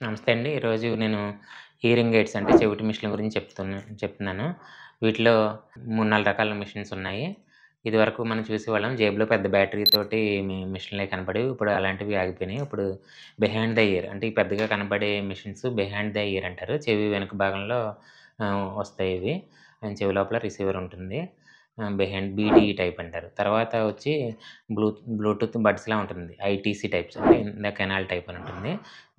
నమస్తే అండి. ఈరోజు నేను హియరింగ్ ఎయిడ్స్ అంటే చెవిటి మిషన్ల గురించి చెప్తున్నాను. వీటిలో 3, 4 రకాల మిషన్స్ ఉన్నాయి. ఇదివరకు మనం చూసేవాళ్ళం జేబులో పెద్ద బ్యాటరీ తోటి మిషన్‌లే కనపడేవి. ఇప్పుడు అలాంటివి ఆగిపోయినాయి. ఇప్పుడు బిహైండ్ ద ఇయర్ అంటే ఈ పెద్దగా కనపడే మిషన్స్ బిహైండ్ ద ఇయర్ అంటారు. చెవి వెనక భాగంలో వస్తాయి ఇవి. చెవి లోపల రిసీవర్ ఉంటుంది. బిహైండ్ బీటీఈ టైప్ అంటారు. తర్వాత వచ్చి బ్లూటూత్ బడ్స్‌లా ఉంటుంది. ఐటీసీ టైప్స్ అంటే ఇన్ ద కెనాల్ టైప్ అని ఉంటుంది.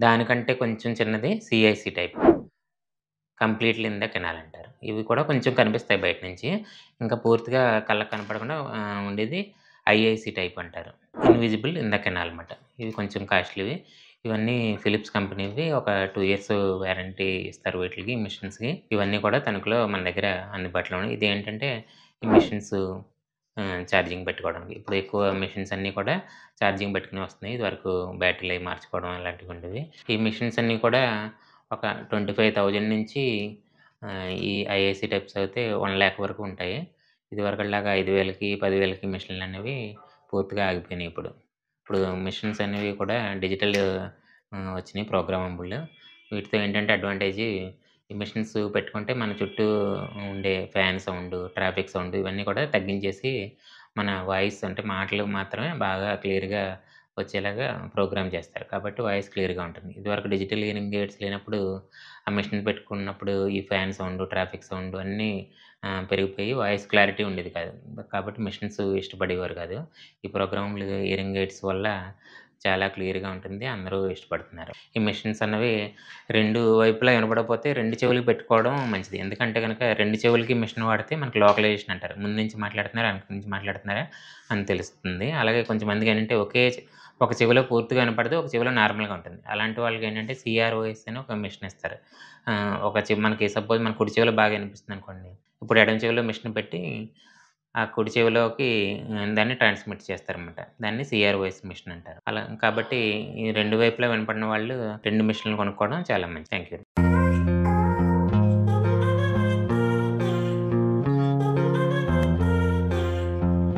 దానికంటే కొంచెం చిన్నది CIC type. Completely in the canal అంటారు. ఇవి కూడా కొంచెం కనిపిస్తాయి బయట నుంచి. ఇంకా పూర్తిగా కళ్ళకి కనపడకుండా ఉండేది ఐఐసీ టైప్ అంటారు. ఇన్విజిబుల్ ఇన్ ద కెనాల్ మాట. ఇవి కొంచెం కాస్ట్‌లీవి. ఇవన్నీ ఫిలిప్స్ కంపెనీవి. ఒక 2 ఇయర్స్ వారంటీ ఇస్తారు వీటిలికి మిషన్స్‌కి. ఇవన్నీ కూడా తణుకులో మన దగ్గర అందుబాటులో ఉన్నాయి. ఇదేంటంటే ఈ మిషన్స్ ఛార్జింగ్ పెట్టుకోవడానికి. ఇప్పుడు ఎక్కువ మిషన్స్ అన్నీ కూడా ఛార్జింగ్ పెట్టుకునే వస్తున్నాయి. ఇదివరకు బ్యాటరీలయి మార్చుకోవడం అలాంటివి ఉండేవి. ఈ మిషన్స్ అన్నీ కూడా ఒక 25,000 నుంచి ఈ ఐఏసీ టైప్స్ అయితే 1,00,000 వరకు ఉంటాయి. ఇదివరకట్లాగా 5,000కి, 10,000కి మిషన్‌లనేవి పూర్తిగా ఆగిపోయినాయి ఇప్పుడు. ఇప్పుడు మిషన్స్ అనేవి కూడా డిజిటల్ వచ్చినాయి ప్రోగ్రామబుల్. వీటితో ఏంటంటే అడ్వాంటేజి ఈ మిషన్స్ పెట్టుకుంటే మన చుట్టూ ఉండే ఫ్యాన్ సౌండు, ట్రాఫిక్ సౌండ్ ఇవన్నీ కూడా తగ్గించేసి మన వాయిస్ అంటే మాటలు మాత్రమే బాగా క్లియర్‌గా వచ్చేలాగా ప్రోగ్రామ్ చేస్తారు. కాబట్టి వాయిస్ క్లియర్‌గా ఉంటుంది. ఇదివరకు డిజిటల్ హియరింగ్ ఎయిడ్స్ లేనప్పుడు ఆ మెషిన్ పెట్టుకున్నప్పుడు ఈ ఫ్యాన్ సౌండు, ట్రాఫిక్ సౌండు అన్నీ పెరిగిపోయి వాయిస్ క్లారిటీ ఉండేది కాదు. కాబట్టి మెషిన్స్ ఇష్టపడేవారు కాదు. ఈ ప్రోగ్రామ్‌లు హియరింగ్ ఎయిడ్స్ వల్ల చాలా క్లియర్‌గా ఉంటుంది. అందరూ ఇష్టపడుతున్నారు. ఈ మెషిన్స్ అన్నవి 2 వైపులా వినపడకపోతే 2 చెవులకి పెట్టుకోవడం మంచిది. ఎందుకంటే గనక 2 చెవులకి మిషన్ వాడితే మనకి లోకలైజేషన్ అంటారు. ముందు నుంచి మాట్లాడుతున్నారా? వెనక నుంచి మాట్లాడుతున్నారా? అని తెలుస్తుంది. అలాగే కొంతమందికేంటంటే ఒక చెవిలో పూర్తిగా వినపడదు. ఒక చెవిలో నార్మల్‌గా ఉంటుంది. అలాంటి వాళ్ళకేంటంటే సీఆర్ఓఎస్ అని ఒక మిషన్ ఇస్తారు. ఒక మనకి సపోజ్ మన కుడి చెవిలో బాగా వినిపిస్తుందనుకోండి. ఇప్పుడు ఎడమ చెవిలో మిషన్ పెట్టి ఆ కుడి చెవిలోకి దాన్ని ట్రాన్స్‌మిట్ చేస్తారనమాట. దాన్ని సీఆర్ఓఎస్ మిషన్ అంటారు. అలా కాబట్టి ఈ 2 వైపులా వినపడని వాళ్ళు 2 మిషన్‌లు కొనుక్కోవడం చాలా మంచిది. Thank you.